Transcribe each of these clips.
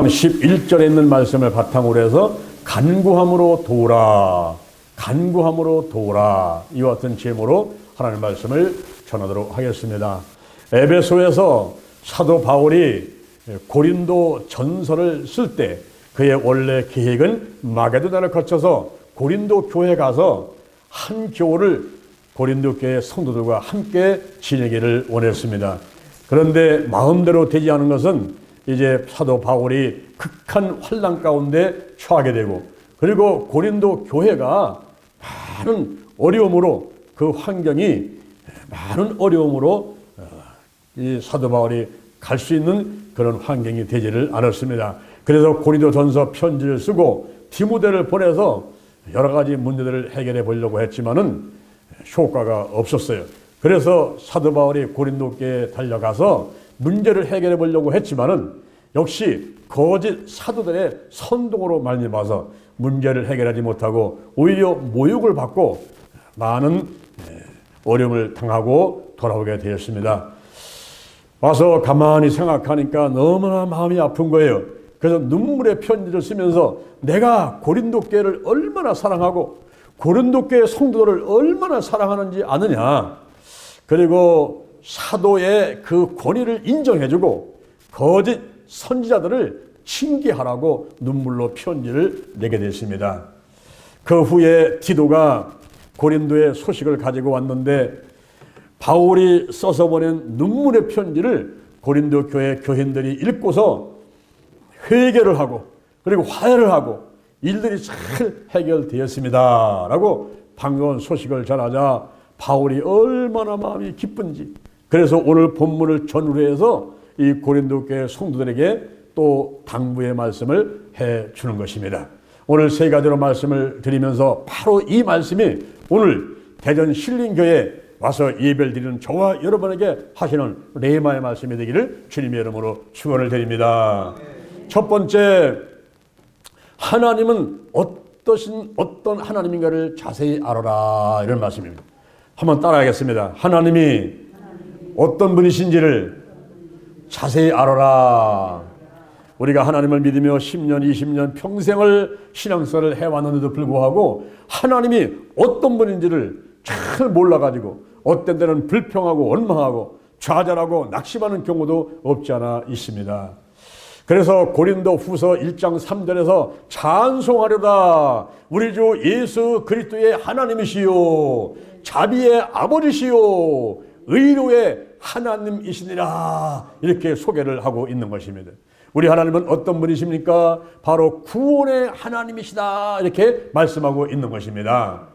11절에 있는 말씀을 바탕으로 해서 간구함으로 도우라, 간구함으로 도우라, 이와 같은 제목으로 하나님의 말씀을 전하도록 하겠습니다. 에베소에서 사도 바울이 고린도 전서를 쓸 때 그의 원래 계획은 마게도냐를 거쳐서 고린도 교회에 가서 한 교회를 고린도 교회 성도들과 함께 지내기를 원했습니다. 그런데 마음대로 되지 않은 것은 이제 사도 바울이 극한 환난 가운데 처하게 되고, 그리고 고린도 교회가 많은 어려움으로, 그 환경이 많은 어려움으로 이 사도 바울이 갈 수 있는 그런 환경이 되지를 않았습니다. 그래서 고린도전서 편지를 쓰고 디모데를 보내서 여러 가지 문제들을 해결해 보려고 했지만은 효과가 없었어요. 그래서 사도 바울이 고린도 교회에 달려가서 문제를 해결해 보려고 했지만은 역시 거짓 사도들의 선동으로 말미암아서 문제를 해결하지 못하고 오히려 모욕을 받고 많은 어려움을 당하고 돌아오게 되었습니다. 와서 가만히 생각하니까 너무나 마음이 아픈 거예요. 그래서 눈물의 편지를 쓰면서 내가 고린도 교회를 얼마나 사랑하고 고린도 교회 성도들을 얼마나 사랑하는지 아느냐. 그리고 사도의 그 권위를 인정해주고 거짓 선지자들을 징계하라고 눈물로 편지를 내게 됐습니다. 그 후에 디도가 고린도의 소식을 가지고 왔는데 바울이 써서 보낸 눈물의 편지를 고린도 교회 교인들이 읽고서 회개를 하고 그리고 화해를 하고 일들이 잘 해결되었습니다 라고 반가운 소식을 전하자 바울이 얼마나 마음이 기쁜지, 그래서 오늘 본문을 전후로 해서 이 고린도 교회 성도들에게 또 당부의 말씀을 해주는 것입니다. 오늘 세 가지로 말씀을 드리면서 바로 이 말씀이 오늘 대전 신림교회 와서 예배를 드리는 저와 여러분에게 하시는 레마의 말씀이 되기를 주님의 이름으로 축원을 드립니다. 첫 번째, 하나님은 어떤 하나님인가를 자세히 알아라, 이런 말씀입니다. 한번 따라하겠습니다. 하나님이 어떤 분이신지를 자세히 알아라. 우리가 하나님을 믿으며 10년, 20년 평생을 신앙생활을 해왔는데도 불구하고 하나님이 어떤 분인지를 잘 몰라가지고 어떤 때는 불평하고 원망하고 좌절하고 낙심하는 경우도 없지 않아 있습니다. 그래서 고린도 후서 1장 3절에서 찬송하려다 우리 주 예수 그리스도의 하나님이시요 자비의 아버지시요 의로의 하나님이시니라, 이렇게 소개를 하고 있는 것입니다. 우리 하나님은 어떤 분이십니까? 바로 구원의 하나님이시다, 이렇게 말씀하고 있는 것입니다.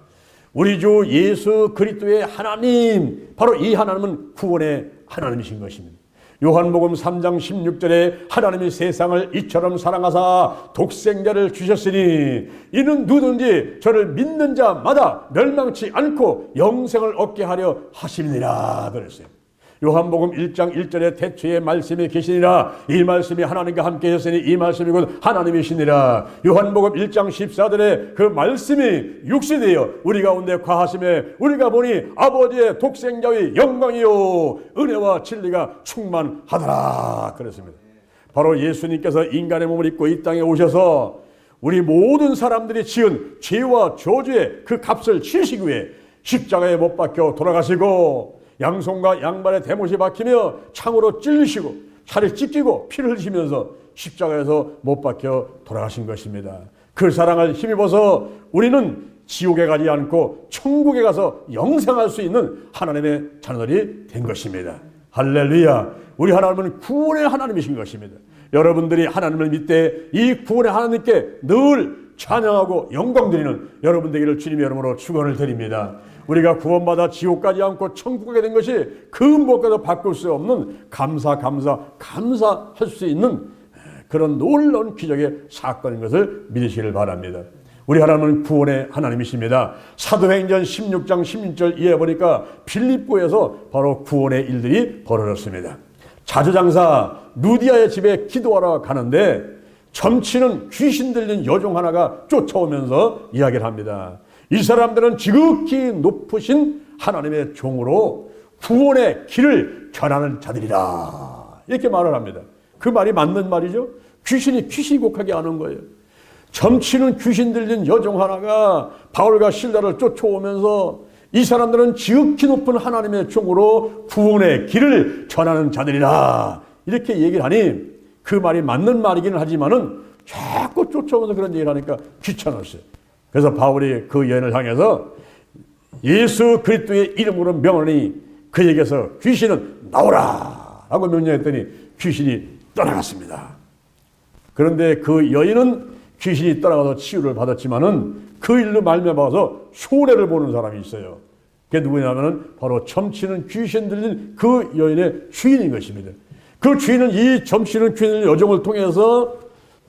우리 주 예수 그리스도의 하나님, 바로 이 하나님은 구원의 하나님이신 것입니다. 요한복음 3장 16절에 하나님이 세상을 이처럼 사랑하사 독생자를 주셨으니 이는 누구든지 저를 믿는 자마다 멸망치 않고 영생을 얻게 하려 하심이니라 그랬어요. 요한복음 1장 1절에 태초에 말씀이 계시니라, 이 말씀이 하나님과 함께 하셨으니 이 말씀이 곧 하나님이시니라. 요한복음 1장 14절에 그 말씀이 육신이 되어 우리 가운데 거하심에 우리가 보니 아버지의 독생자의 영광이요 은혜와 진리가 충만하더라 그랬습니다. 바로 예수님께서 인간의 몸을 입고 이 땅에 오셔서 우리 모든 사람들이 지은 죄와 저주의 그 값을 치시기 위해 십자가에 못 박혀 돌아가시고 양손과 양발에 대못이 박히며 창으로 찔리시고 살이 찢기고 피를 흘리시면서 십자가에서 못 박혀 돌아가신 것입니다. 그 사랑을 힘입어서 우리는 지옥에 가지 않고 천국에 가서 영생할 수 있는 하나님의 자녀들이 된 것입니다. 할렐루야. 우리 하나님은 구원의 하나님이신 것입니다. 여러분들이 하나님을 믿되 이 구원의 하나님께 늘 찬양하고 영광 드리는 여러분 되기를 주님의 이름으로 축원을 드립니다. 우리가 구원받아 지옥 가지 않고 천국 가게 된 것이 그 무엇과도 바꿀 수 없는 감사할 수 있는 그런 놀라운 기적의 사건인 것을 믿으시길 바랍니다. 우리 하나님은 구원의 하나님이십니다. 사도행전 16장 16절 이해 보니까 빌립보에서 바로 구원의 일들이 벌어졌습니다. 자주장사 누디아의 집에 기도하러 가는데 점치는 귀신 들린 여종 하나가 쫓아오면서 이야기를 합니다. 이 사람들은 지극히 높으신 하나님의 종으로 구원의 길을 전하는 자들이다, 이렇게 말을 합니다. 그 말이 맞는 말이죠. 귀신이 곡하게 하는 거예요. 점치는 귀신 들린 여종 하나가 바울과 실라를 쫓아오면서 이 사람들은 지극히 높은 하나님의 종으로 구원의 길을 전하는 자들이라 이렇게 얘기를 하니 그 말이 맞는 말이기는 하지만은 자꾸 쫓아오면서 그런 얘기를 하니까 귀찮았어요. 그래서 바울이 그 여인을 향해서 예수 그리스도의 이름으로 명하니 그에게서 귀신은 나오라 라고 명령했더니 귀신이 떠나갔습니다. 그런데 그 여인은 귀신이 떠나가서 치유를 받았지만은 그 일로 말미암아서 손해를 보는 사람이 있어요. 그게 누구냐면은 바로 점치는 귀신 들린 그 여인의 주인인 것입니다. 그 주인은 이 점치는 귀신 들린 여종을 통해서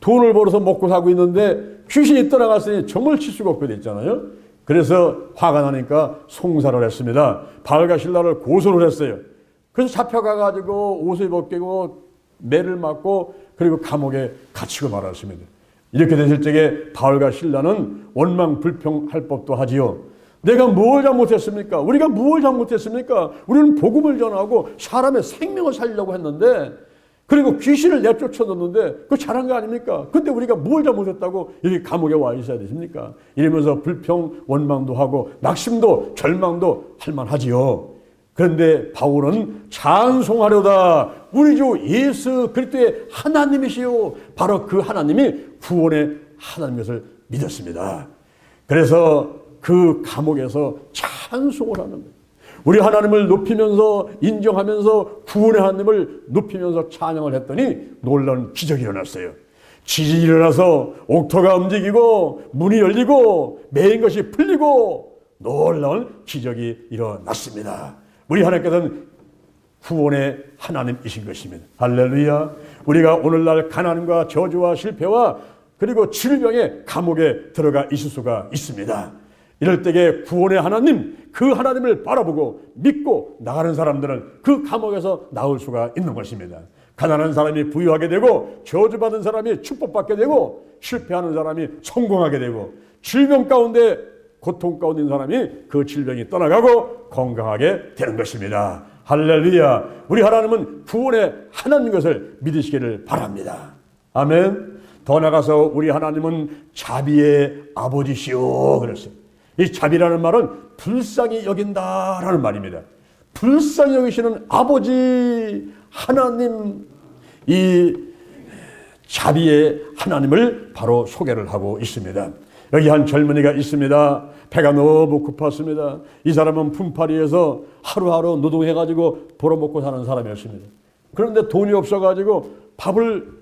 돈을 벌어서 먹고 사고 있는데 귀신이 떠나갔으니 정말 칠 수가 없게 됐잖아요. 그래서 화가 나니까 송사를 했습니다. 바울과 실라를 고소를 했어요. 그래서 잡혀가가지고 옷을 벗기고 매를 맞고 그리고 감옥에 갇히고 말았습니다. 이렇게 됐을 적에 바울과 실라는 원망불평할 법도 하지요. 내가 뭘 잘못했습니까? 우리가 뭘 잘못했습니까? 우리는 복음을 전하고 사람의 생명을 살리려고 했는데 그리고 귀신을 내쫓아뒀는데 그거 잘한 거 아닙니까? 근데 우리가 뭘 잘못했다고 여기 감옥에 와 있어야 되십니까? 이러면서 불평, 원망도 하고 낙심도 절망도 할 만하지요. 그런데 바울은 찬송하려다 우리 주 예수 그리스도의 하나님이시요 바로 그 하나님이 구원의 하나님 것을 믿었습니다. 그래서 그 감옥에서 찬송을 하는 거예요. 우리 하나님을 높이면서 인정하면서 구원의 하나님을 높이면서 찬양을 했더니 놀라운 기적이 일어났어요. 지진이 일어나서 옥토가 움직이고 문이 열리고 매인 것이 풀리고 놀라운 기적이 일어났습니다. 우리 하나님께서는 구원의 하나님이신 것입니다. 할렐루야. 우리가 오늘날 가난과 저주와 실패와 그리고 질병의 감옥에 들어가 있을 수가 있습니다. 이럴 때에 구원의 하나님, 그 하나님을 바라보고 믿고 나가는 사람들은 그 감옥에서 나올 수가 있는 것입니다. 가난한 사람이 부유하게 되고 저주받은 사람이 축복받게 되고 실패하는 사람이 성공하게 되고 질병 가운데 고통 가운데 있는 사람이 그 질병이 떠나가고 건강하게 되는 것입니다. 할렐루야. 우리 하나님은 구원의 하나님 것을 믿으시기를 바랍니다. 아멘. 더 나가서 우리 하나님은 자비의 아버지시오 그랬어요. 이 자비라는 말은 불쌍히 여긴다라는 말입니다. 불쌍히 여기시는 아버지 하나님, 이 자비의 하나님을 바로 소개를 하고 있습니다. 여기 한 젊은이가 있습니다. 배가 너무 고팠습니다. 이 사람은 품팔이에서 하루하루 노동해가지고 벌어먹고 사는 사람이었습니다. 그런데 돈이 없어가지고 밥을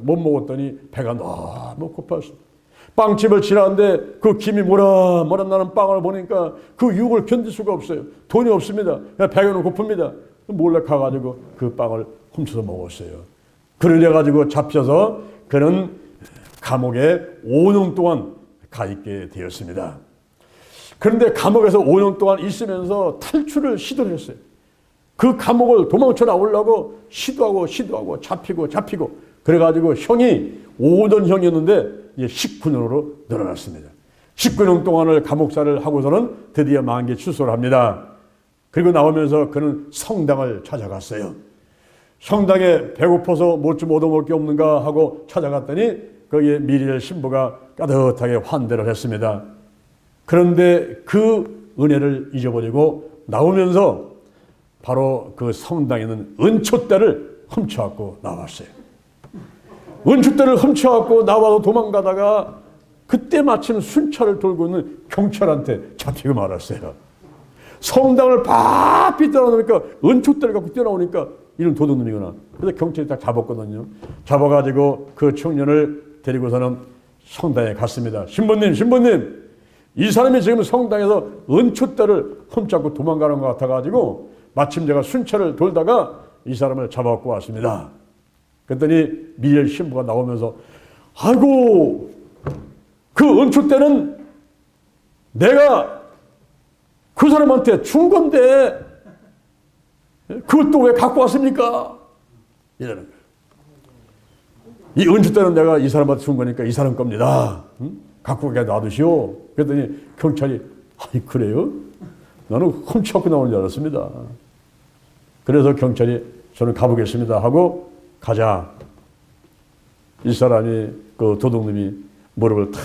못 먹었더니 배가 너무 고팠습니다. 빵집을 지나는데 그 김이 모락모락 나는 빵을 보니까 그 유혹을 견딜 수가 없어요. 돈이 없습니다. 배가 고픕니다. 몰래 가가지고 그 빵을 훔쳐서 먹었어요. 그래가지고 잡혀서 그는 감옥에 5년 동안 가 있게 되었습니다. 그런데 감옥에서 5년 동안 있으면서 탈출을 시도를 했어요. 그 감옥을 도망쳐 나오려고 시도하고 잡히고 그래가지고 형이 5년형이었는데 19년으로 늘어났습니다. 19년 동안을 감옥살을 하고서는 드디어 만기 출소를 합니다. 그리고 나오면서 그는 성당을 찾아갔어요. 성당에 배고파서 뭐 좀 얻어먹을 게 없는가 하고 찾아갔더니 거기에 미리엘 신부가 따뜻하게 환대를 했습니다. 그런데 그 은혜를 잊어버리고 나오면서 바로 그 성당에 있는 은촛대를 훔쳐갖고 나왔어요. 은촛대를 훔쳐갖고 나와서 도망가다가 그때 마침 순찰을 돌고 있는 경찰한테 잡히고 말았어요. 성당을 바삐 뛰어나오니까 은촛대를 갖고 뛰어나오니까 이런 도둑놈이구나. 그래서 경찰이 딱 잡았거든요. 잡아가지고 그 청년을 데리고서는 성당에 갔습니다. 신부님, 이 사람이 지금 성당에서 은촛대를 훔쳐갖고 도망가는 것 같아가지고 마침 제가 순찰을 돌다가 이 사람을 잡아갖고 왔습니다. 그랬더니 미엘 신부가 나오면서 아이고 그 은촛대는 내가 그 사람한테 준 건데 그걸 또 왜 갖고 왔습니까? 이러는 거예요. 이 은촛대는 내가 이 사람한테 준 거니까 이 사람 겁니다. 응? 갖고 가게 놔두시오. 그랬더니 경찰이 아니 그래요? 나는 훔쳐갖고 나오는 줄 알았습니다. 그래서 경찰이 저는 가보겠습니다 하고 가자. 이 사람이 그 도둑놈이 무릎을 탁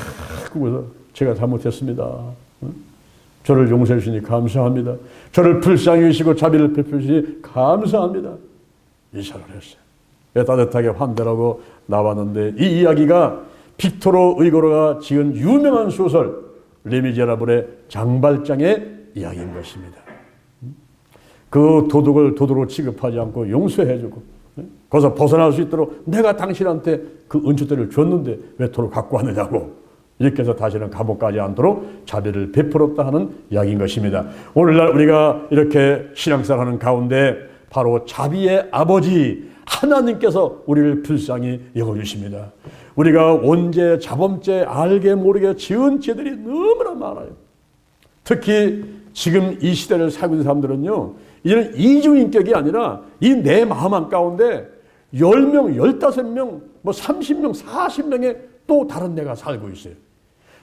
꿇고서 제가 잘못했습니다. 저를 용서해 주시니 감사합니다. 저를 불쌍히 여기시고 자비를 베풀어 주시니 감사합니다. 이사를 했어요. 따뜻하게 환대하고 나왔는데 이 이야기가 빅토르 의고르가 지은 유명한 소설 레미제라블의 장발장의 이야기인 것입니다. 그 도둑을 도둑으로 취급하지 않고 용서해주고 거기서 벗어날 수 있도록 내가 당신한테 그 은총들을 줬는데 왜 도로 갖고 왔느냐고 이렇게 해서 다시는 감옥 가지 않도록 자비를 베풀었다 하는 이야기인 것입니다. 오늘날 우리가 이렇게 신앙생활하는 가운데 바로 자비의 아버지 하나님께서 우리를 불쌍히 여겨주십니다. 우리가 원죄, 자범죄, 알게 모르게 지은 죄들이 너무나 많아요. 특히 지금 이 시대를 살고 있는 사람들은요, 이제는 이중인격이 아니라 이 내 마음 한가운데 10명, 15명, 뭐 30명, 40명의 또 다른 내가 살고 있어요.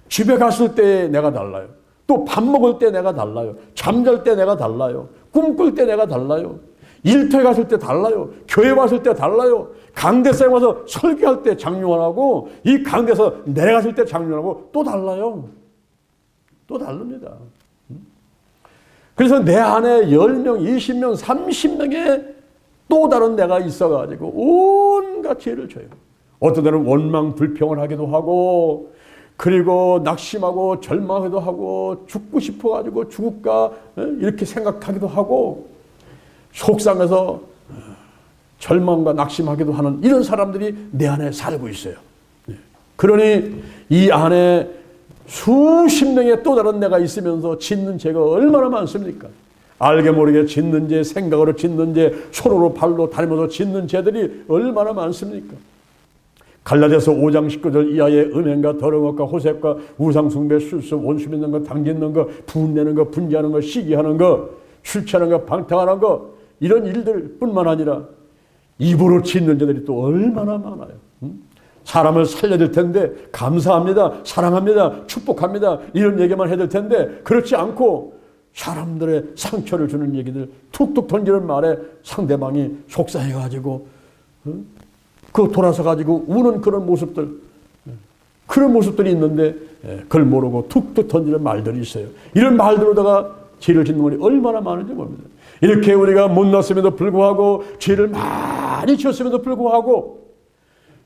집에 갔을 때 내가 달라요. 또 밥 먹을 때 내가 달라요. 잠잘 때 내가 달라요. 꿈꿀 때 내가 달라요. 일터에 갔을 때 달라요. 교회 왔을 때 달라요. 강대상에 와서 설교할 때 장로하고 이 강대에서 내려갔을 때 장로하고 또 달라요. 또 다릅니다. 그래서 내 안에 10명, 20명, 30명의 또 다른 내가 있어가지고 온갖 죄를 져요. 어떤 때는 원망, 불평을 하기도 하고 그리고 낙심하고 절망하기도 하고 죽고 싶어가지고 죽을까 이렇게 생각하기도 하고 속상해서 절망과 낙심하기도 하는 이런 사람들이 내 안에 살고 있어요. 그러니 이 안에 수십 명의 또 다른 내가 있으면서 짓는 죄가 얼마나 많습니까? 알게 모르게 짓는 죄, 생각으로 짓는 죄, 손으로 발로 다니면서 짓는 죄들이 얼마나 많습니까? 갈라디아서 5장 19절 이하의 음행과 더러운 것과 호색과 우상숭배, 술수, 원수 맺는 것, 당짓는 것, 분내는 것, 분지하는 것, 시기하는 것, 술 취하는 것, 방탕하는 것 이런 일들 뿐만 아니라 입으로 짓는 죄들이 또 얼마나 많아요. 사람을 살려야 될 텐데 감사합니다, 사랑합니다, 축복합니다 이런 얘기만 해야 될 텐데 그렇지 않고 사람들의 상처를 주는 얘기들 툭툭 던지는 말에 상대방이 속상해가지고 그 돌아서 가지고 우는 그런 모습들 그런 모습들이 있는데 그걸 모르고 툭툭 던지는 말들이 있어요. 이런 말들로다가 죄를 짓는 분이 얼마나 많은지 모릅니다. 이렇게 우리가 못났음에도 불구하고 죄를 많이 지었음에도 불구하고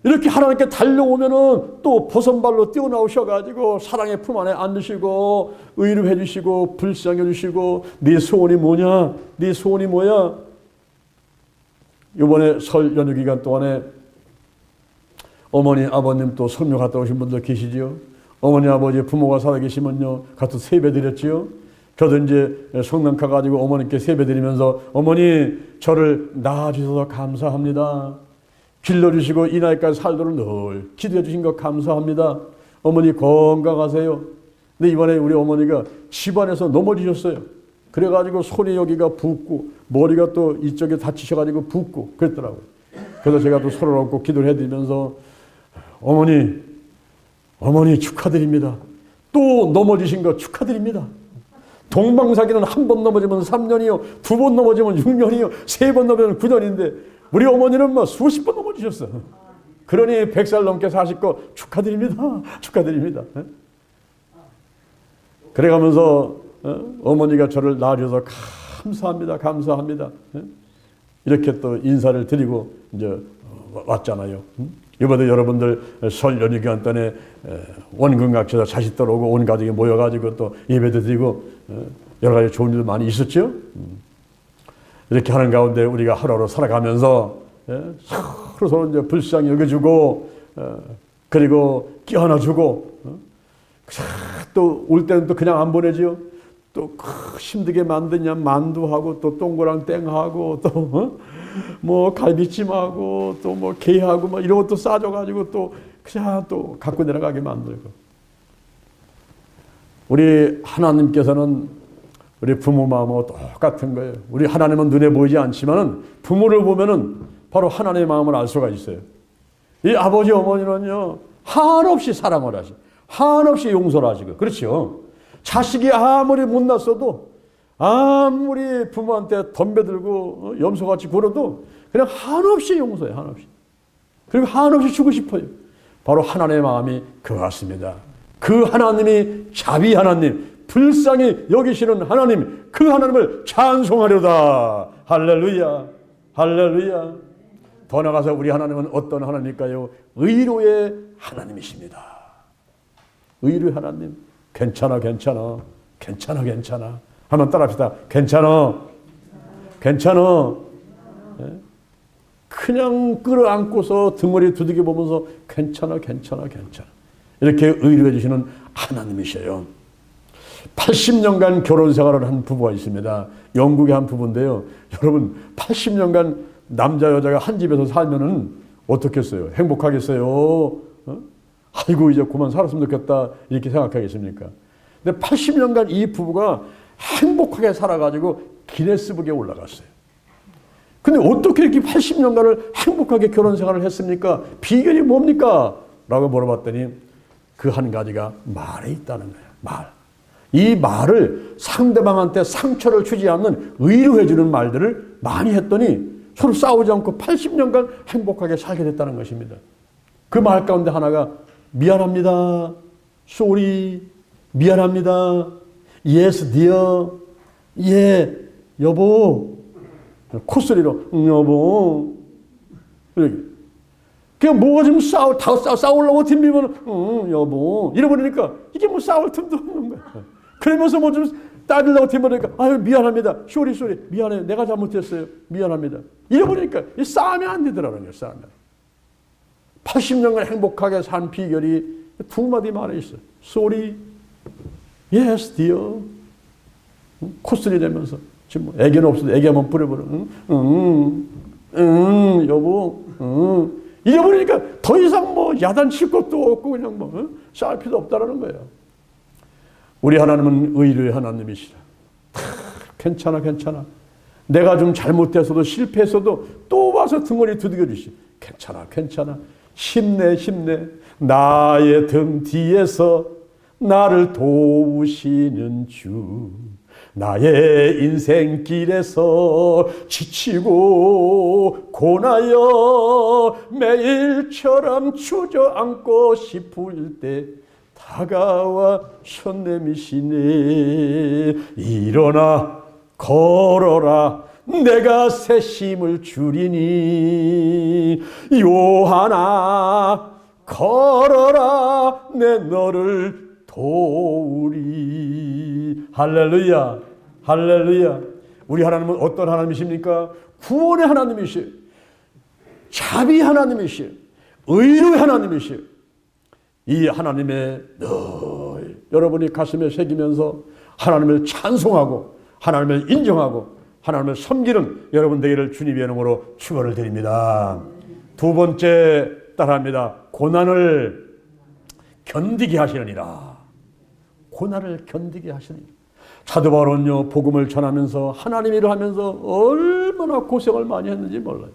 이렇게 하나님께 달려오면은 또 버선발로 뛰어나오셔가지고 사랑의 품 안에 앉으시고 의롭해 주시고 불쌍해 주시고 네 소원이 뭐냐? 네 소원이 뭐야? 이번에 설 연휴 기간 동안에 어머니, 아버님 또 성묘 갔다 오신 분들 계시지요? 어머니, 아버지, 부모가 살아계시면요 가서 세배 드렸지요? 저도 이제 성남 가가지고 어머니께 세배 드리면서 어머니 저를 낳아주셔서 감사합니다. 길러주시고 이 나이까지 살도록 늘 기도해 주신 것 감사합니다. 어머니 건강하세요. 근데 이번에 우리 어머니가 집안에서 넘어지셨어요. 그래가지고 손이 여기가 붓고 머리가 또 이쪽에 다치셔가지고 붓고 그랬더라고요. 그래서 제가 또 손을 얹고 기도를 해드리면서 어머니 축하드립니다. 또 넘어지신 거 축하드립니다. 동방사기는 한 번 넘어지면 3년이요, 2번 넘어지면 6년이요, 3번 넘어지면 9년인데 우리 어머니는 뭐 수십 번 넘어지셨어. 그러니 100살 넘게 사시고 축하드립니다. 축하드립니다. 그래가면서 어머니가 저를 낳아주셔서 감사합니다. 감사합니다. 이렇게 또 인사를 드리고 이제 왔잖아요. 이번에 여러분들 설 연휴 기간 동안에 원근각처에서 자식들 오고 온 가족이 모여가지고 또 예배도 드리고 여러 가지 좋은 일도 많이 있었죠. 이렇게 하는 가운데 우리가 하루하루 살아가면서 서로 이제 불쌍히 여겨주고 그리고 끼어안아주고 또 올 때는 또 그냥 안 보내지요. 또 힘들게 만드냐 만두하고 또 동그랑 땡하고 또 뭐 갈비찜하고 또 뭐 게하고 뭐 이런 것도 싸줘가지고 또 그냥 또 갖고 내려가게 만들고. 우리 하나님께서는 우리 부모 마음하고 똑같은 거예요. 우리 하나님은 눈에 보이지 않지만은 부모를 보면은 바로 하나님의 마음을 알 수가 있어요. 이 아버지 어머니는요 한없이 사랑을 하시고 한없이 용서를 하시고 그렇죠. 자식이 아무리 못났어도 아무리 부모한테 덤벼들고 염소같이 굴어도 그냥 한없이 용서해요. 한없이. 그리고 한없이 주고 싶어요. 바로 하나님의 마음이 그와 같습니다. 그 하나님이 자비 하나님, 불쌍히 여기시는 하나님, 그 하나님을 찬송하려다. 할렐루야, 할렐루야. 더 나아가서 우리 하나님은 어떤 하나님일까요? 의로의 하나님이십니다. 의로의 하나님. 괜찮아, 괜찮아, 괜찮아, 괜찮아. 한번 따라합시다. 괜찮아, 괜찮아. 그냥 끌어안고서 등머리 두들겨 보면서 괜찮아, 괜찮아, 괜찮아. 이렇게 의로해 주시는 하나님이셔요. 80년간 결혼 생활을 한 부부가 있습니다. 영국의 한 부부인데요. 여러분, 80년간 남자 여자가 한 집에서 살면은 어떻겠어요? 행복하겠어요? 아이고, 이제 그만 살았으면 좋겠다, 이렇게 생각하겠습니까? 근데 80년간 이 부부가 행복하게 살아가지고 기네스북에 올라갔어요. 근데 어떻게 이렇게 80년간을 행복하게 결혼 생활을 했습니까? 비결이 뭡니까? 라고 물어봤더니 그 한 가지가 말에 있다는 거예요. 말. 이 말을 상대방한테 상처를 주지 않는 의로해주는 말들을 많이 했더니 서로 싸우지 않고 80년간 행복하게 살게 됐다는 것입니다. 그 말 가운데 하나가 미안합니다. sorry. 미안합니다. yes dear. 예, 여보. 콧소리로 여보. 이렇게. 그냥 뭐가 좀 싸우려고 뒷비면 여보. 이러버리니까 이게 뭐 싸울 틈도 없는 거야. 그러면서 뭐 좀 따지려고 뒷비니까 아유 미안합니다. sorry. 미안해요. 내가 잘못했어요. 미안합니다. 이러버리니까 이 싸우면 안 되더라는 거예요. 싸우면. 80년간 행복하게 산 비결이 두 마디 말에 있어요. sorry. yes dear. 콧소리 내면서 지금 뭐 애교는 없어도 애교 한번 부려버려. 여보. 이래버리니까 더 이상 뭐 야단칠 것도 없고 그냥 뭐 싸울 필요도 없다라는 거예요. 우리 하나님은 의로의 하나님이시라. 괜찮아, 괜찮아. 내가 좀 잘못해서도 실패했어도 또 와서 등허리 두들겨 주시. 괜찮아, 괜찮아. 힘내, 힘내. 나의 등 뒤에서 나를 도우시는 주. 나의 인생길에서 지치고 고나여 매일처럼 주저앉고 싶을 때 다가와 손 내미시네. 일어나 걸어라 내가 새 힘을 주리니. 요한아 걸어라 내 너를 도우리. 할렐루야, 할렐루야. 우리 하나님은 어떤 하나님이십니까? 구원의 하나님이시오. 자비 하나님이시오. 의로의 하나님이시오. 이 하나님의 늘 여러분이 가슴에 새기면서 하나님을 찬송하고 하나님을 인정하고 하나님을 섬기는 여러분 되기를 주님의 이름으로 축원을 드립니다. 두 번째 따라합니다. 고난을 견디게 하시느니라. 고난을 견디게 하시느니라. 사도 바울은요, 복음을 전하면서 하나님 일을 하면서 얼마나 고생을 많이 했는지 몰라요.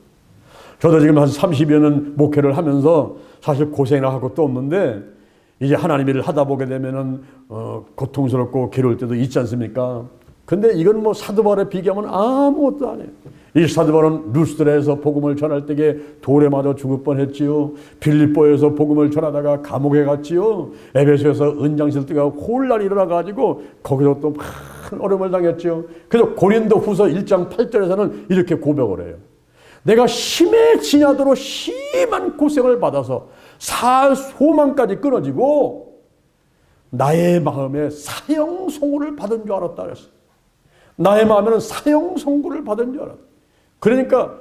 저도 지금 한 30여 년 목회를 하면서 사실 고생을 할 것도 없는데 이제 하나님 일을 하다 보게 되면은 고통스럽고 괴로울 때도 있지 않습니까? 근데 이건 뭐 사도 바울에 비교하면 아무것도 아니에요. 이 사도 바울은 루스드라에서 복음을 전할 때에 돌에 맞아 죽을 뻔했지요. 빌립보에서 복음을 전하다가 감옥에 갔지요. 에베소에서 은장실 때가 홀날 일어나가지고 거기서 또 큰 어려움을 당했지요. 그래서 고린도후서 1장 8절에서는 이렇게 고백을 해요. 내가 심해지냐도록 심한 고생을 받아서 살 소망까지 끊어지고 나의 마음에 사형 선고를 받은 줄 알았다 그랬어요. 나의 마음에는 사형 선고를 받은 줄 알았다. 그러니까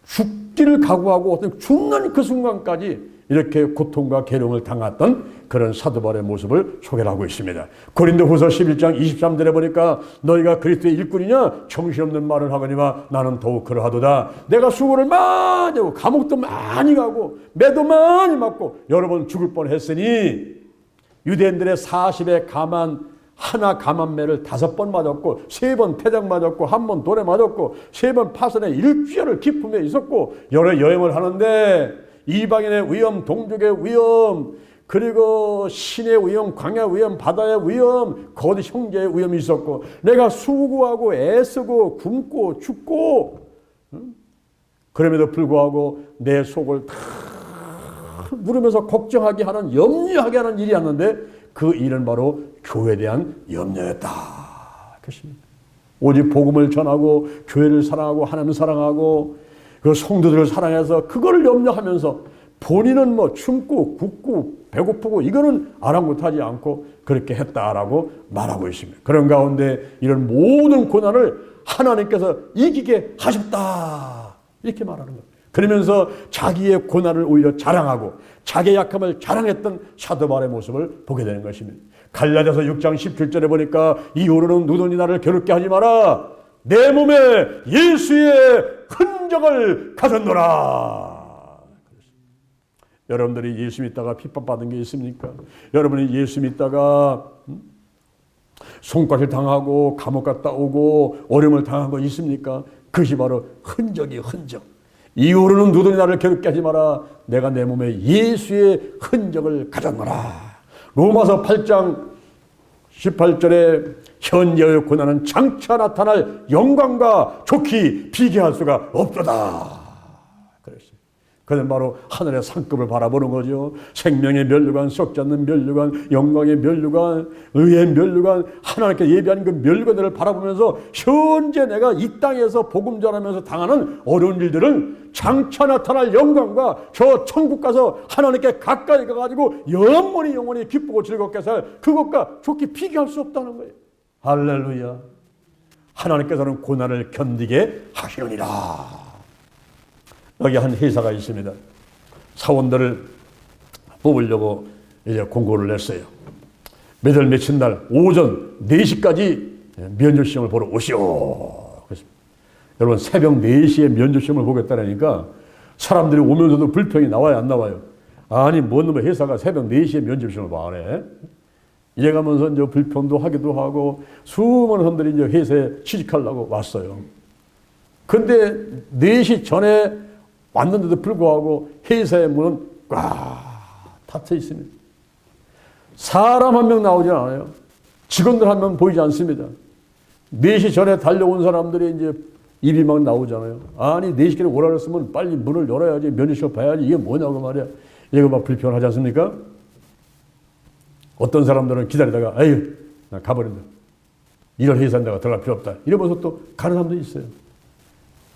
죽기를 각오하고 어떤 죽는 그 순간까지 이렇게 고통과 괴로움을 당했던 그런 사도 바울의 모습을 소개를 하고 있습니다. 고린도후서 11장 23절에 보니까 너희가 그리스도의 일꾼이냐 정신없는 말을 하거니와 나는 더욱 그러하도다. 내가 수고를 많이 하고 감옥도 많이 가고 매도 많이 맞고 여러 번 죽을 뻔했으니 유대인들의 40의 하나 가만매를 5번 맞았고 3번 태장 맞았고 1번 돌에 맞았고 3번 파선에 일주일을 기품에 있었고 여러 여행을 하는데 이방인의 위험, 동족의 위험, 그리고 신의 위험, 광야의 위험, 바다의 위험, 거짓 형제의 위험이 있었고 내가 수고하고 애쓰고 굶고 죽고 그럼에도 불구하고 내 속을 다 누르면서 걱정하게 하는, 염려하게 하는 일이었는데 그 일은 바로 교회에 대한 염려였다. 그렇습니다. 오직 복음을 전하고 교회를 사랑하고 하나님을 사랑하고 그 성도들을 사랑해서 그거를 염려하면서 본인은 뭐 춤고 굽고 배고프고 이거는 아랑곳하지 않고 그렇게 했다라고 말하고 있습니다. 그런 가운데 이런 모든 고난을 하나님께서 이기게 하셨다 이렇게 말하는 거예요. 그러면서 자기의 고난을 오히려 자랑하고 자기의 약함을 자랑했던 사도 바울의 모습을 보게 되는 것입니다. 갈라디아서 6장 17절에 보니까 이후로는 누구든지 나를 괴롭게 하지 마라. 내 몸에 예수의 흔적을 가졌노라. 여러분들이 예수 믿다가 핍박받은 게 있습니까? 여러분이 예수 믿다가 손가락을 당하고 감옥 갔다 오고 어려움을 당한 거 있습니까? 그것이 바로 흔적이에요. 흔적. 이후로는 누구든지 나를 괴롭게 하지 마라. 내가 내 몸에 예수의 흔적을 가졌노라. 로마서 8장 18절에 현재의 고난은 장차 나타날 영광과 좋게 비교할 수가 없도다. 그랬어요. 그는 바로 하늘의 상급을 바라보는 거죠. 생명의 면류관, 썩지 않는 면류관, 영광의 면류관, 의의 면류관, 하나님께 예비한 그 면류관들을 바라보면서 현재 내가 이 땅에서 복음 전하면서 당하는 어려운 일들은 장차 나타날 영광과 저 천국 가서 하나님께 가까이 가가지고 영원히 기쁘고 즐겁게 살 그것과 좋게 비교할 수 없다는 거예요. 할렐루야. 하나님께서는 고난을 견디게 하시느니라. 여기 한 회사가 있습니다. 사원들을 뽑으려고 이제 공고를 냈어요. 매달 며칠 날 오전 4시까지 면접시험을 보러 오시오. 그랬습니다. 여러분 새벽 4시에 면접시험을 보겠다니까 사람들이 오면서도 불평이 나와요, 안 나와요? 아니 뭔 놈의 회사가 새벽 4시에 면접시험을 봐래? 이래가면서 이제 불평도 하기도 하고 수많은 사람들이 이제 회사에 취직하려고 왔어요. 근데 4시 전에 왔는데도 불구하고 회사의 문은 꽉 닫혀 있습니다. 사람 한 명 나오지 않아요. 직원들 한 명 보이지 않습니다. 4시 전에 달려온 사람들이 이제 입이 막 나오잖아요. 아니 4시까지 오라 그랬으면 빨리 문을 열어야지, 면접시험 봐야지, 이게 뭐냐고 말이야. 이거 막 불평하지 않습니까? 어떤 사람들은 기다리다가 에휴 나 가버린다. 이런 회사에 내가 들어갈 필요 없다. 이러면서 또 가는 사람도 있어요.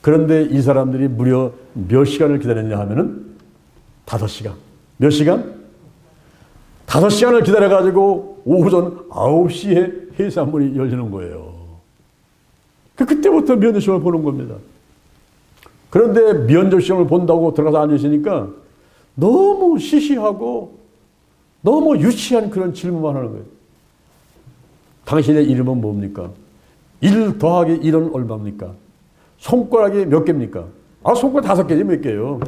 그런데 이 사람들이 무려 몇 시간을 기다렸냐 하면은 5시간. 몇 시간? 5시간을 기다려가지고 오전 9시에 회사 문이 열리는 거예요. 그때부터 면접시험을 보는 겁니다. 그런데 면접시험을 본다고 들어가서 앉으시니까 너무 시시하고 너무 유치한 그런 질문만 하는 거예요. 당신의 이름은 뭡니까? 1 더하기 1은 얼마입니까? 손가락이 몇 개입니까? 손가락 5개지 몇 개예요.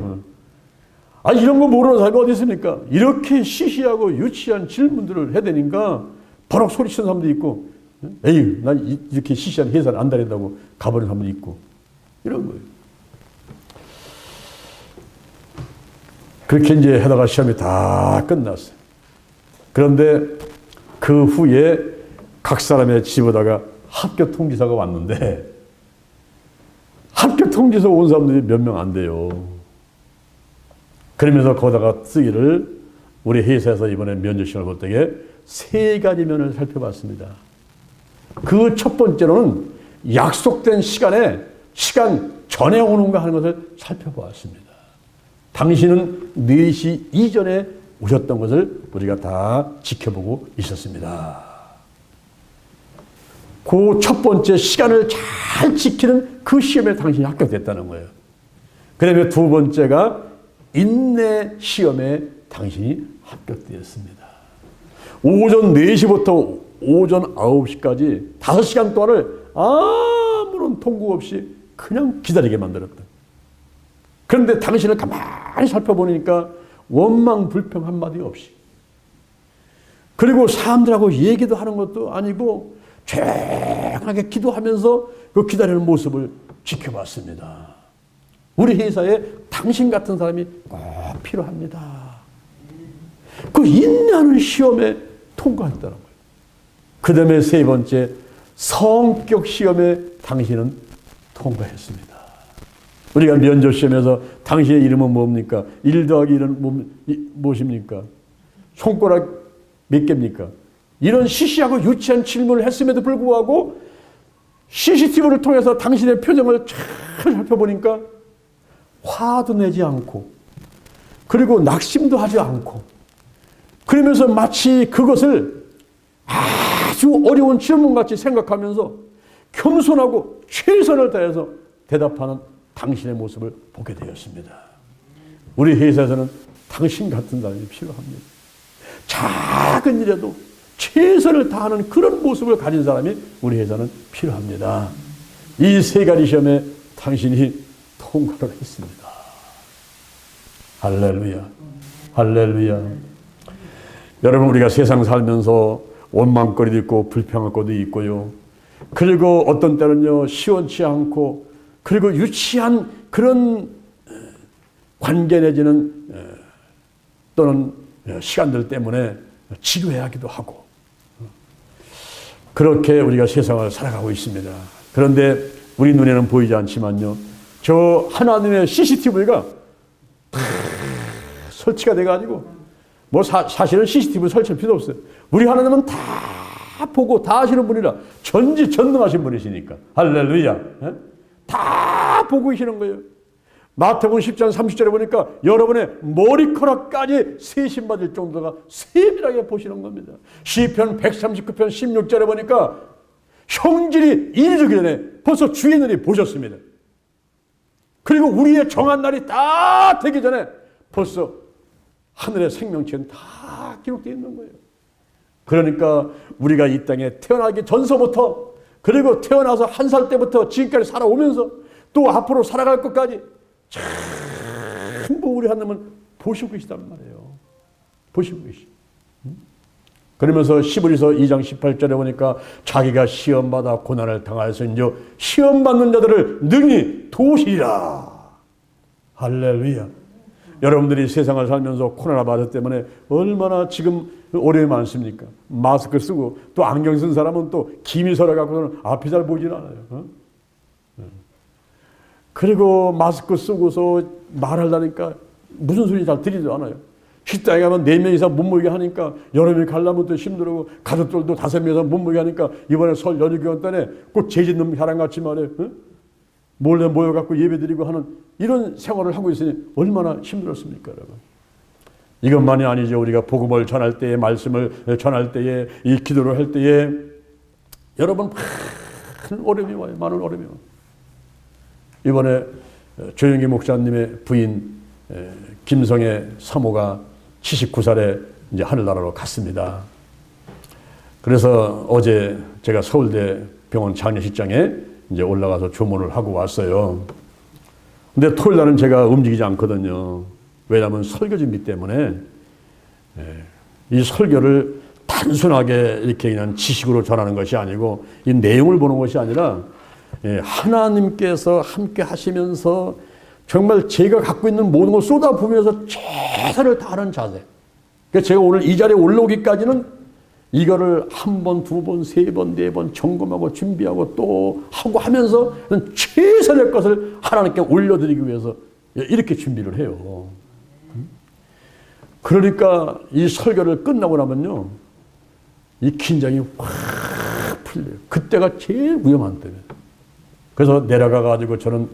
이런 거 모르는 사람이 어디 있습니까? 이렇게 시시하고 유치한 질문들을 해야 되니까 버럭 소리치는 사람도 있고 에이 난 이렇게 시시한 회사를 안 다닌다고 가버리는 사람도 있고 이런 거예요. 그렇게 이제 하다가 시험이 다 끝났어요. 그런데 그 후에 각 사람의 집에다가 합격 통지서가 왔는데 합격 통지서 온 사람들이 몇 명 안 돼요. 그러면서 거기다가 쓰기를 우리 회사에서 이번에 면접시험을 볼 때에 3가지 면을 살펴봤습니다. 그 첫 번째로는 약속된 시간 전에 오는가 하는 것을 살펴보았습니다. 당신은 4시 이전에 오셨던 것을 우리가 다 지켜보고 있었습니다. 그 첫 번째 시간을 잘 지키는 그 시험에 당신이 합격됐다는 거예요. 그 다음에 2번째가 인내 시험에 당신이 합격되었습니다. 오전 4시부터 오전 9시까지 5시간 동안을 아무런 통고 없이 그냥 기다리게 만들었다. 그런데 당신을 가만히 살펴보니까 원망 불평 한마디 없이, 그리고 사람들하고 얘기도 하는 것도 아니고 조용하게 기도하면서 그 기다리는 모습을 지켜봤습니다. 우리 회사에 당신 같은 사람이 꼭 필요합니다. 그 인내하는 시험에 통과했다는 거예요. 그 다음에 3번째 성격 시험에 당신은 통과했습니다. 우리가 면접시험에서 당신의 이름은 뭡니까? 1 더하기 1은 무엇입니까? 손가락 몇 개입니까? 이런 시시하고 유치한 질문을 했음에도 불구하고 CCTV를 통해서 당신의 표정을 잘 살펴보니까 화도 내지 않고 그리고 낙심도 하지 않고 그러면서 마치 그것을 아주 어려운 질문같이 생각하면서 겸손하고 최선을 다해서 대답하는 당신의 모습을 보게 되었습니다. 우리 회사에서는 당신 같은 사람이 필요합니다. 작은 일에도 최선을 다하는 그런 모습을 가진 사람이 우리 회사는 필요합니다. 이 세 가지 시험에 당신이 통과를 했습니다. 할렐루야. 할렐루야. 여러분, 우리가 세상 살면서 원망거리도 있고 불평할 것도 있고요. 그리고 어떤 때는요, 시원치 않고 그리고 유치한 그런 관계 내지는 또는 시간들 때문에 지루해하기도 하고 그렇게 우리가 세상을 살아가고 있습니다. 그런데 우리 눈에는 보이지 않지만요, 저 하나님의 CCTV가 설치가 돼가지고 뭐 사실은 CCTV 설치할 필요 없어요. 우리 하나님은 다 보고 다 아시는 분이라 전지전능하신 분이시니까. 할렐루야. 다 보고 계시는 거예요. 마태복음 10장 30절에 보니까 여러분의 머리카락까지 세심 받을 정도가 세밀하게 보시는 겁니다. 시편 139편 16절에 보니까 형질이 이르기 전에 벌써 주의 눈이 보셨습니다. 그리고 우리의 정한 날이 다 되기 전에 벌써 하늘의 생명체는 다 기록되어 있는 거예요. 그러니까 우리가 이 땅에 태어나기 전서부터 그리고 태어나서 1살 때부터 지금까지 살아오면서 또 앞으로 살아갈 것까지 전부 우리 하나님은 보시고 계시단 말이에요. 보시고 계시. 그러면서 시브리서 2장 18절에 보니까 자기가 시험받아 고난을 당하여서 이제 시험받는 자들을 능히 도우시리라. 할렐루야. 여러분들이 세상을 살면서 코로나 바이러스 때문에 얼마나 지금 어려움이 많습니까? 마스크 쓰고 또 안경 쓴 사람은 또 기미 서려 갖고는 앞이 잘 보이진 않아요. 그리고 마스크 쓰고서 말하려니까 무슨 소리 잘 들리지도 않아요. 식당에 가면 4명 이상 못 모이게 하니까 여름에 가려면 또 힘들고 가족들도 5명 이상 못 모이게 하니까 이번에 설 연휴 기간 때문에 꼭 죄짓는 혈안같이 말이에요. 몰래 모여갖고 예배드리고 하는 이런 생활을 하고 있으니 얼마나 힘들었습니까, 여러분? 이것만이 아니죠. 우리가 복음을 전할 때에, 말씀을 전할 때에, 이 기도를 할 때에 여러분 많은 어려움이 와요. 많은 어려움이 와요. 이번에 조영기 목사님의 부인 김성애 사모가 79살에 이제 하늘나라로 갔습니다. 그래서 어제 제가 서울대 병원 장례식장에 이제 올라가서 조문을 하고 왔어요. 근데 토요일 날은 제가 움직이지 않거든요. 왜냐하면 설교 준비 때문에 이 설교를 단순하게 이렇게 그냥 지식으로 전하는 것이 아니고 이 내용을 보는 것이 아니라 하나님께서 함께 하시면서 정말 제가 갖고 있는 모든 걸 쏟아부으면서 최선을 다하는 자세. 그러니까 제가 오늘 이 자리에 올라오기까지는 이거를 1번, 2번, 3번, 4번 점검하고 준비하고 또 하고 하면서 최선의 것을 하나님께 올려드리기 위해서 이렇게 준비를 해요. 그러니까 이 설교를 끝나고 나면요, 이 긴장이 확 풀려요. 그때가 제일 위험한 때예요. 그래서 내려가가지고 저는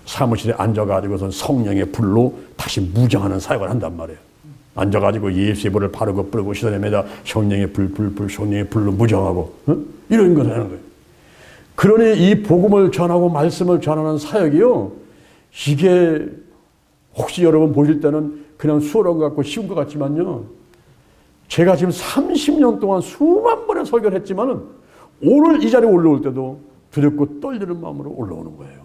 사무실에 앉아가지고선 성령의 불로 다시 무장하는 사역을 한단 말이에요. 앉아가지고 예수의 불을 바르고 뿌리고 씻어내매다 성령의 불, 성령의 불로 무장하고 이런 것을 하는 거예요. 그러니 이 복음을 전하고 말씀을 전하는 사역이요, 이게 혹시 여러분 보실 때는 그냥 수월한 것 같고 쉬운 것 같지만요, 제가 지금 30년 동안 수만 번의 설교를 했지만은 오늘 이 자리에 올라올 때도 두렵고 떨리는 마음으로 올라오는 거예요.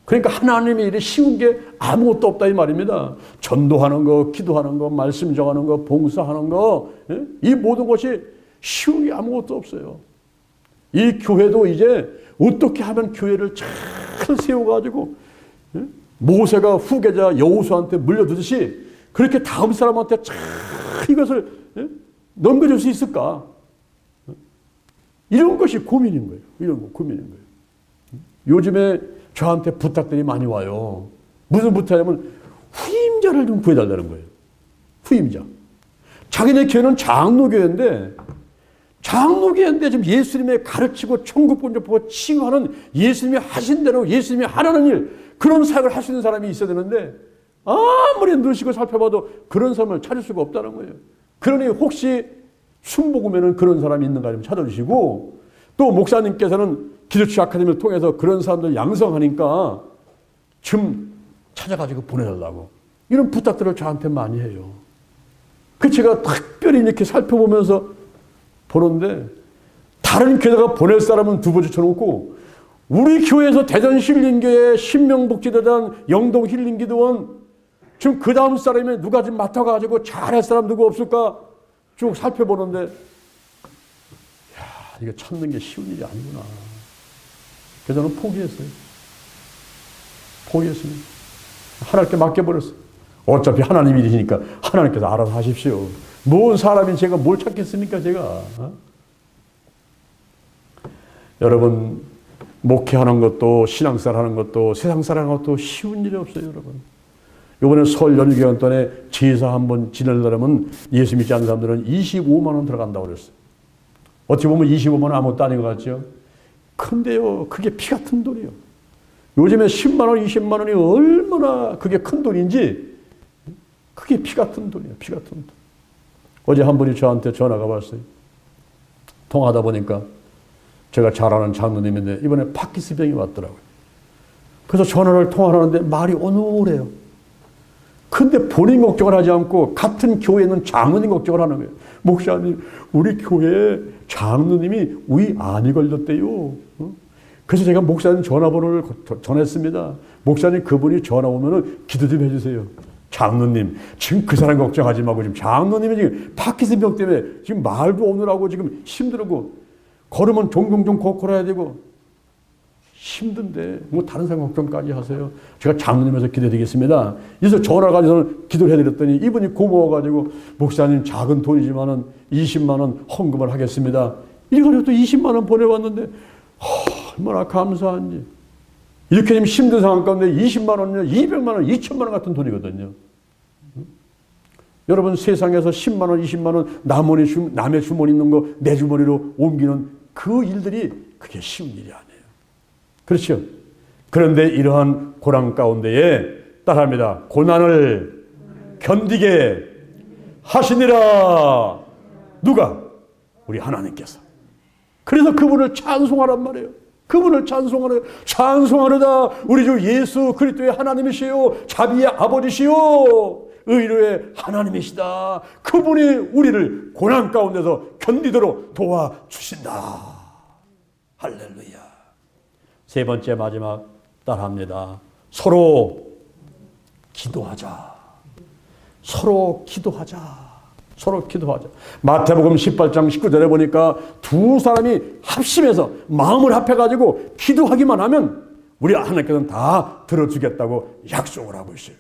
그러니까 하나님의 일이 쉬운 게 아무것도 없다 이 말입니다. 전도하는 거, 기도하는 거, 말씀 정하는 거, 봉사하는 거, 이 모든 것이 쉬운 게 아무것도 없어요. 이 교회도 이제 어떻게 하면 교회를 잘 세워가지고 모세가 후계자 여호수아한테 물려주듯이 그렇게 다음 사람한테 잘 이것을 넘겨줄 수 있을까? 이런 것이 고민인 거예요. 이런 거 고민인 거예요. 요즘에 저한테 부탁들이 많이 와요. 무슨 부탁이냐면 후임자를 좀 구해달라는 거예요. 후임자. 자기네 교회는 장로교회인데 지금 예수님의 가르치고 천국 본접하고 치유하는 예수님이 하신 대로 예수님이 하라는 일, 그런 사역을 할 수 있는 사람이 있어야 되는데 아무리 누시고 살펴봐도 그런 사람을 찾을 수가 없다는 거예요. 그러니 혹시 순복음에는 그런 사람이 있는가 좀 찾아주시고, 또 목사님께서는 기도치 아카데미를 통해서 그런 사람들 양성하니까 좀 찾아가지고 보내달라고 이런 부탁들을 저한테 많이 해요. 그 제가 특별히 이렇게 살펴보면서 보는데, 다른 교회가 보낼 사람은 두 번째 쳐놓고 우리 교회에서 대전 힐링교회 신명복지대단 영동 힐링기도원 지금 그 다음 사람이 누가 좀 맡아가지고 잘할 사람 누구 없을까 쭉 살펴보는데, 야, 이거 찾는 게 쉬운 일이 아니구나. 그래서 저는 포기했어요. 포기했습니다. 하나님께 맡겨버렸어요. 어차피 하나님 일이시니까 하나님께서 알아서 하십시오. 뭔 사람이 제가 뭘 찾겠습니까, 제가. 여러분, 목회하는 것도 신앙생활 하는 것도 세상생활 하는 것도 쉬운 일이 없어요, 여러분. 이번에 설 연휴 기간 동안에 제사 한번 지내려면 예수 믿지 않는 사람들은 25만 원 들어간다고 그랬어요. 어찌 보면 25만 원 아무것도 아닌 것 같죠? 큰데요, 그게 피 같은 돈이에요. 요즘에 10만 원, 20만 원이 얼마나 그게 큰 돈인지, 그게 피 같은 돈이에요, 피 같은 돈. 어제 한 분이 저한테 전화가 왔어요. 통화하다 보니까 제가 잘 아는 장로님인데 이번에 파킨슨병이 왔더라고요. 그래서 전화를 통화를 하는데 말이 어눌해요. 근데 본인 걱정을 하지 않고 같은 교회는 장로님 걱정을 하는 거예요. 목사님, 우리 교회에 장로님이 위암이 걸렸대요. 그래서 제가 목사님 전화번호를 전했습니다. 목사님, 그분이 전화 오면은 기도 좀 해주세요. 장로님, 지금 그 사람 걱정하지 말고 지금 장로님이 지금 파킨슨병 때문에 지금 말도 오느라고 지금 힘들고 걸으면 종종 걸어야 되고 힘든데 뭐 다른 사람 걱정까지 하세요. 제가 장로님에서 기도드리겠습니다. 그래서 전화가 저는 기도를 해드렸더니 이분이 고마워가지고 목사님, 작은 돈이지만은 20만 원 헌금을 하겠습니다. 이래가지고 또 20만 원 보내왔는데 얼마나 감사한지. 이렇게 힘든 상황 가운데 20만 원이요, 200만 원, 2천만 원 같은 돈이거든요. 여러분, 세상에서 10만 원, 20만 원 남의 주머니 있는 거 내 주머니로 옮기는 그 일들이 그게 쉬운 일이 아니에요. 그렇죠? 그런데 이러한 고난 가운데에 따라합니다. 고난을 견디게 하시니라. 누가? 우리 하나님께서. 그래서 그분을 찬송하란 말이에요. 그분을 찬송하려다 우리 주 예수 그리스도의 하나님이시요, 자비의 아버지시요, 의로의 하나님이시다. 그분이 우리를 고난 가운데서 견디도록 도와주신다. 할렐루야. 세 번째, 마지막 따라합니다. 서로 기도하자. 서로 기도하자. 서로 기도하자. 마태복음 18장 19절에 보니까 두 사람이 합심해서 마음을 합해가지고 기도하기만 하면 우리 하나님께서는 다 들어주겠다고 약속을 하고 있어요.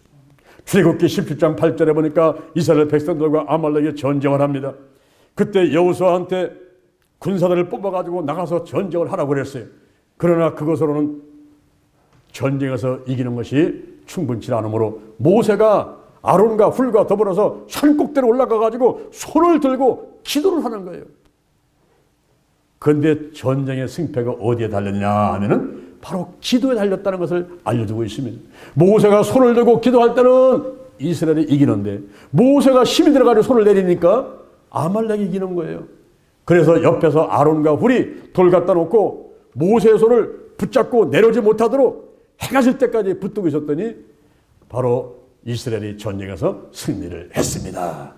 출애굽기 17장 8절에 보니까 이스라엘 백성들과 아말렉이 전쟁을 합니다. 그때 여호수아한테 군사들을 뽑아가지고 나가서 전쟁을 하라고 그랬어요. 그러나 그것으로는 전쟁에서 이기는 것이 충분치 않으므로 모세가 아론과 훌과 더불어서 산꼭대로 올라가가지고 손을 들고 기도를 하는 거예요. 그런데 전쟁의 승패가 어디에 달렸냐 하면은 바로 기도에 달렸다는 것을 알려주고 있습니다. 모세가 손을 들고 기도할 때는 이스라엘이 이기는데 모세가 힘이 들어가지고 손을 내리니까 아말렉이 이기는 거예요. 그래서 옆에서 아론과 훌이 돌 갖다 놓고 모세의 손을 붙잡고 내려오지 못하도록 해가 질 때까지 붙들고 있었더니 바로 이스라엘이 전쟁에서 승리를 했습니다.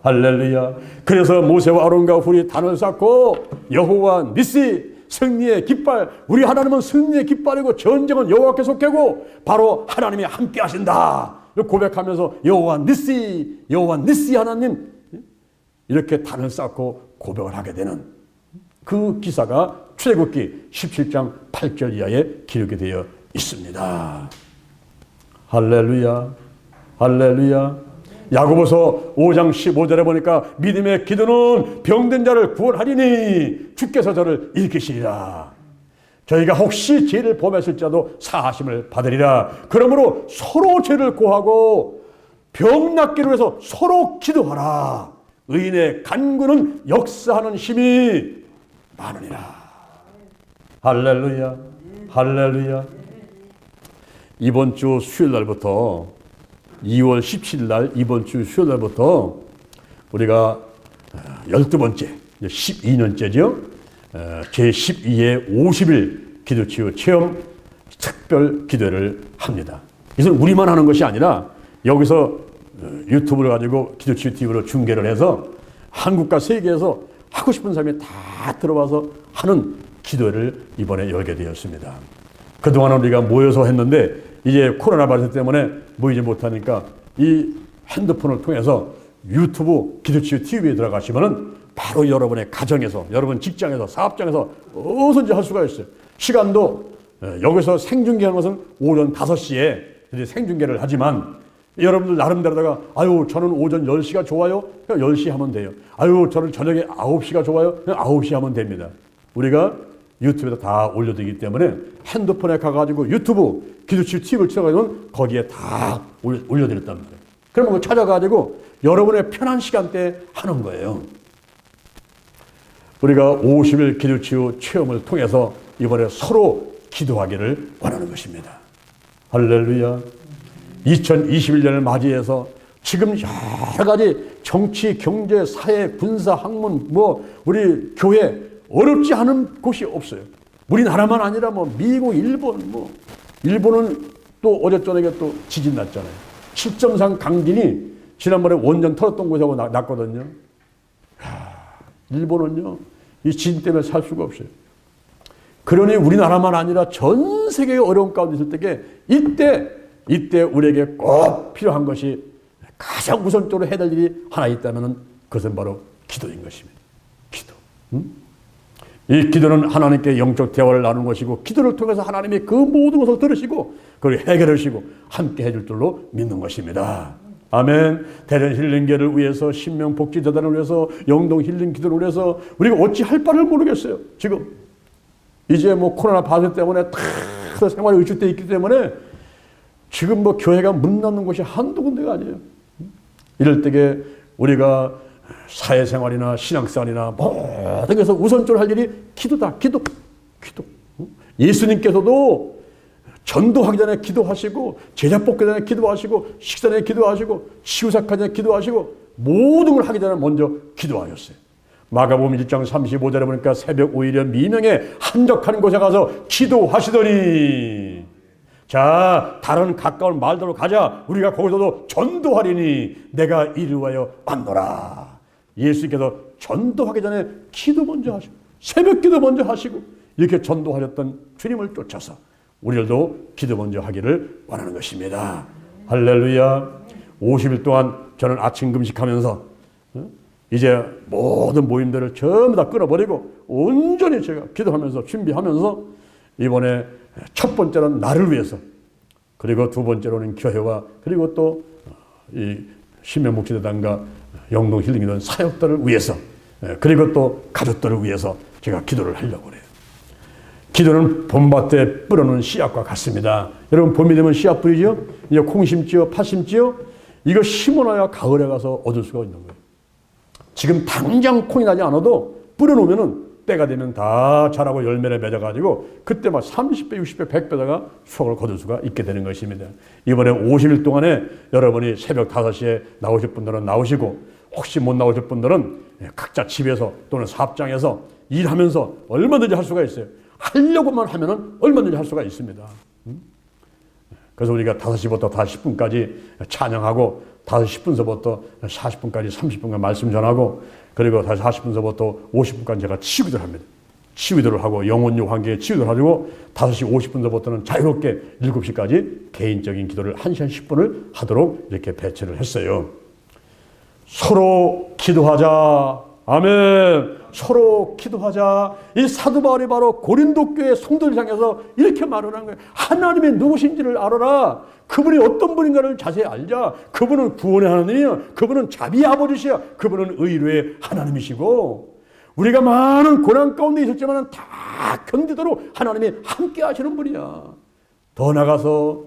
할렐루야. 그래서 모세와 아론과 훌이 단을 쌓고 여호와 니시, 승리의 깃발, 우리 하나님은 승리의 깃발이고 전쟁은 여호와께 속하고 바로 하나님이 함께 하신다 고백하면서 여호와 니시 하나님, 이렇게 단을 쌓고 고백을 하게 되는 그 기사가 출애굽기 17장 8절 이하에 기록이 되어 있습니다. 할렐루야. 할렐루야. 야고보서 5장 15절에 보니까 믿음의 기도는 병든 자를 구원하리니 주께서 저를 일으키시리라. 저희가 혹시 죄를 범했을지라도 사하심을 받으리라. 그러므로 서로 죄를 고하고 병 낫기를 위해서 서로 기도하라. 의인의 간구는 역사하는 힘이 많으니라. 할렐루야, 할렐루야. 이번 주 수요일 날부터 2월 17일 날 이번 주 수요일 날부터 우리가 12번째 12년째죠. 제12회 50일 기도치유 체험 특별 기도를 합니다. 이것은 우리만 하는 것이 아니라 여기서 유튜브를 가지고 기도치유 TV로 중계를 해서 한국과 세계에서 하고 싶은 사람이 다 들어와서 하는 기도를 이번에 열게 되었습니다. 그동안은 우리가 모여서 했는데 이제 코로나 바이러스 때문에 모이지 못하니까 이 핸드폰을 통해서 유튜브 기도치유 TV에 들어가시면은 바로 여러분의 가정에서, 여러분 직장에서, 사업장에서 어디서든지 할 수가 있어요. 시간도 여기서 생중계하는 것은 오전 5시에 생중계를 하지만 여러분들 나름대로다가 아유 저는 오전 10시가 좋아요. 그냥 10시 하면 돼요. 아유 저는 저녁에 9시가 좋아요. 그냥 9시 하면 됩니다. 우리가 유튜브에다 다 올려드리기 때문에 핸드폰에 가가지고 유튜브 기도치유 TV를 쳐가지고 거기에 다 올려드렸단 말이에요. 그러면 그거 찾아가지고 여러분의 편한 시간대에 하는 거예요. 우리가 50일 기도치유 체험을 통해서 이번에 서로 기도하기를 원하는 것입니다. 할렐루야. 2021년을 맞이해서 지금 여러 가지 정치, 경제, 사회, 군사, 학문, 우리 교회 어렵지 않은 곳이 없어요. 우리나라만 아니라 미국, 일본, 일본은 또 어제 저녁에 또 지진 났잖아요. 7.3 강진이 지난번에 원전 털었던 곳하고 났거든요. 일본은요, 이 지진 때문에 살 수가 없어요. 그러니 우리나라만 아니라 전 세계의 어려운 가운데 있을 때에 이때 우리에게 꼭 필요한 것이 가장 우선적으로 해야 될 일이 하나 있다면 그것은 바로 기도인 것입니다. 기도. 이 기도는 하나님께 영적 대화를 나누는 것이고 기도를 통해서 하나님이 그 모든 것을 들으시고 그걸 해결하시고 함께 해줄 줄로 믿는 것입니다. 아멘. 대전 힐링계를 위해서, 신명복지재단을 위해서, 영동 힐링 기도를 위해서 우리가 어찌 할 바를 모르겠어요. 지금 이제 코로나 바이러스 때문에 다 생활이 위축되어 있기 때문에 지금 교회가 문 닫는 곳이 한두 군데가 아니에요. 이럴 때에 우리가 사회생활이나 신앙생활이나 모든 것에서 우선적으로 할 일이 기도다. 기도. 예수님께서도 전도하기 전에 기도하시고, 제자 뽑기 전에 기도하시고, 식사 전에 기도하시고, 치유사하기 전에 기도하시고, 모든 걸 하기 전에 먼저 기도하셨어요. 마가복음 1장 35절에 보니까 새벽 5일에 미명에 한적한 곳에 가서 기도하시더니, 자, 다른 가까운 말대로 가자. 우리가 거기서도 전도하리니 내가 이루어야 왔노라. 예수님께서 전도하기 전에 기도 먼저 하시고, 새벽 기도 먼저 하시고, 이렇게 전도하셨던 주님을 쫓아서 우리들도 기도 먼저 하기를 원하는 것입니다. 할렐루야. 50일 동안 저는 아침 금식하면서 이제 모든 모임들을 전부 다 끊어버리고 온전히 제가 기도하면서 준비하면서 이번에 첫 번째는 나를 위해서, 그리고 두 번째로는 교회와, 그리고 또 이 신명목지대단과 영동 힐링이던 사역들을 위해서, 그리고 또 가족들을 위해서 제가 기도를 하려고 해요. 기도는 봄밭에 뿌려놓은 씨앗과 같습니다. 여러분 봄이 되면 씨앗 뿌리죠? 이제 콩 심지요, 팥 심지요? 이거 심어놔야 가을에 가서 얻을 수가 있는 거예요. 지금 당장 콩이 나지 않아도 뿌려놓으면은 때가 되면 다 자라고 열매를 맺어가지고 그때 막 30배, 60배, 100배다가 수확을 거둘 수가 있게 되는 것입니다. 이번에 50일 동안에 여러분이 새벽 5시에 나오실 분들은 나오시고, 혹시 못 나오실 분들은 각자 집에서 또는 사업장에서 일하면서 얼마든지 할 수가 있어요. 하려고만 하면은 얼마든지 할 수가 있습니다. 그래서 우리가 5시부터 5시 10분까지 찬양하고, 5시 10분서부터 40분까지 30분간 말씀 전하고, 그리고 5시 40분서부터 50분까지 제가 치유기도를 합니다. 치유기도를 하고 영혼유 관계에 치유기도를 하고, 5시 50분서부터는 자유롭게 7시까지 개인적인 기도를 1시간 10분을 하도록 이렇게 배치를 했어요. 서로 기도하자. 아멘. 서로 기도하자. 이 사도 바울이 바로 고린도 교회 성도를 향해서 이렇게 말을 한 거예요. 하나님이 누구신지를 알아라. 그분이 어떤 분인가를 자세히 알자. 그분은 구원의 하나님이야. 그분은 자비의 아버지시야. 그분은 의로의 하나님이시고, 우리가 많은 고난 가운데 있었지만 다 견디도록 하나님이 함께 하시는 분이야. 더 나가서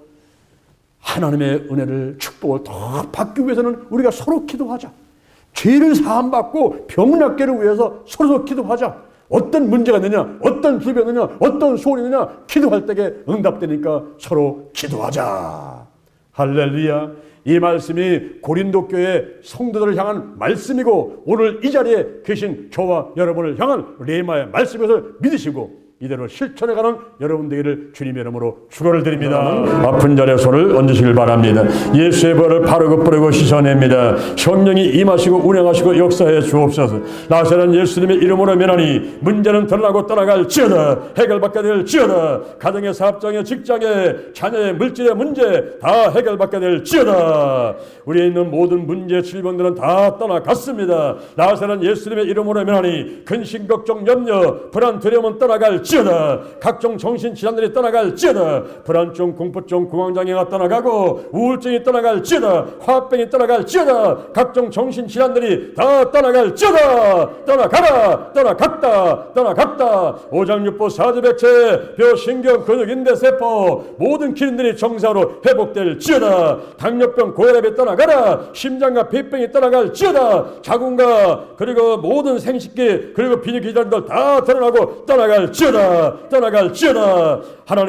하나님의 은혜를, 축복을 더 받기 위해서는 우리가 서로 기도하자. 죄를 사함받고 병낫게를 위해서 서로 기도하자. 어떤 문제가 있느냐, 어떤 질병이 있느냐, 어떤 소원이 있느냐, 기도할 때에 응답되니까 서로 기도하자. 할렐루야. 이 말씀이 고린도 교회 성도들을 향한 말씀이고, 오늘 이 자리에 계신 저와 여러분을 향한 레마의 말씀을 믿으시고 이대로 실천해가는 여러분 되기를 주님의 이름으로 축원을 드립니다. 아픈 자리에 손을 얹으시길 바랍니다. 예수의 벌을 바르고 뿌리고 씻어냅니다. 성령이 임하시고 운행하시고 역사해 주옵소서. 나사렛 예수님의 이름으로 면하니 문제는 드러나고 떠나갈지어다. 해결받게 될지어다. 가정의, 사업장의, 직장의, 자녀의, 물질의 문제 다 해결받게 될지어다. 우리에 있는 모든 문제, 질병들은 다 떠나갔습니다. 나사렛 예수님의 이름으로 면하니 근심, 걱정, 염려, 불안, 두려움은 떠나갈지어다. 각종 정신질환들이 떠나갈지어다. 불안증, 공포증, 공황장애가 떠나가고 우울증이 떠나갈지어다. 화병이 떠나갈지어다. 각종 정신질환들이 다 떠나갈지어다. 떠나가라. 떠나갔다. 오장육부, 사지백체, 뼈, 신경, 근육, 인대, 세포 모든 기능들이 정상으로 회복될지어다. 당뇨병, 고혈압이 떠나가라. 심장과 폐병이 떠나갈지어다. 자궁과 그리고 모든 생식기 그리고 비뇨기 질환들 다 드러나고 떠나갈지어다. 하나님